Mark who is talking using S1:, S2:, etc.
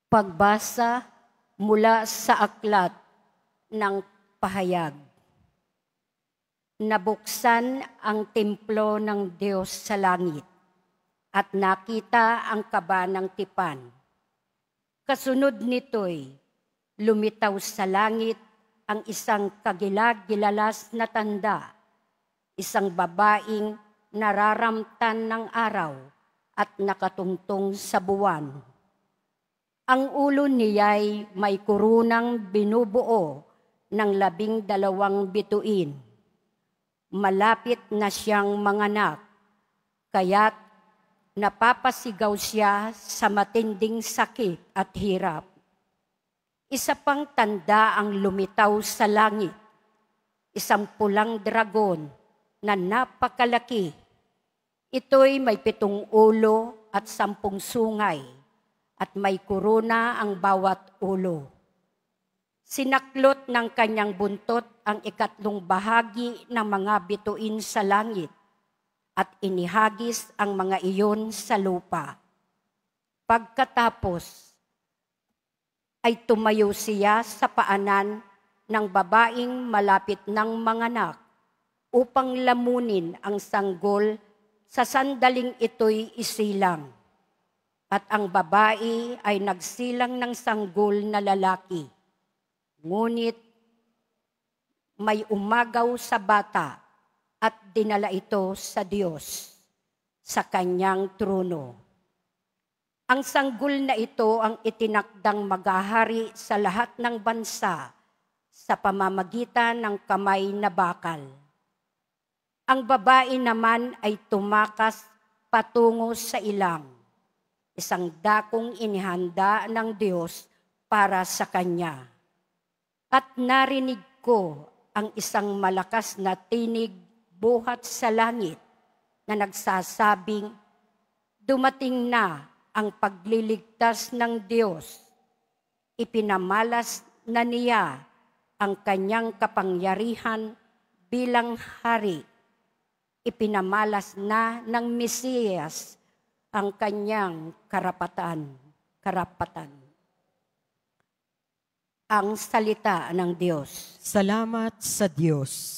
S1: Pagbasa mula sa aklat ng pahayag. Nabuksan ang templo ng Diyos sa langit at nakita ang kaba ng tipan. Kasunod nito'y lumitaw sa langit ang isang kagilag-gilalas na tanda, isang babaeng nararamtan ng araw at nakatungtong sa buwan. Ang ulo niya'y may kurunang binubuo ng 12 bituin. Malapit na siyang manganak, kaya't napapasigaw siya sa matinding sakit at hirap. Isa pang tanda ang lumitaw sa langit, isang pulang dragon na napakalaki. Ito'y may 7 ulo at 10 sungay, at may kuruna ang bawat ulo. Sinaklot ng kanyang buntot ang 3 bahagi ng mga bituin sa langit at inihagis ang mga iyon sa lupa. Pagkatapos ay tumayo siya sa paanan ng babaeng malapit ng manganak upang lamunin ang sanggol sa sandaling ito'y isilang. At ang babae ay nagsilang ng sanggol na lalaki. Ngunit may umagaw sa bata at dinala ito sa Diyos, sa kanyang trono. Ang sanggol na ito ang itinakdang maghahari sa lahat ng bansa sa pamamagitan ng kamay na bakal. Ang babae naman ay tumakas patungo sa ilang, isang dakong inihanda ng Diyos para sa kanya. At narinig ko ang isang malakas na tinig buhat sa langit na nagsasabing, dumating na ang pagliligtas ng Diyos. Ipinamalas na niya ang kanyang kapangyarihan bilang hari. Ipinamalas na ng Mesiyas ang kanyang karapatan. Ang salita ng Diyos.
S2: Salamat sa Diyos.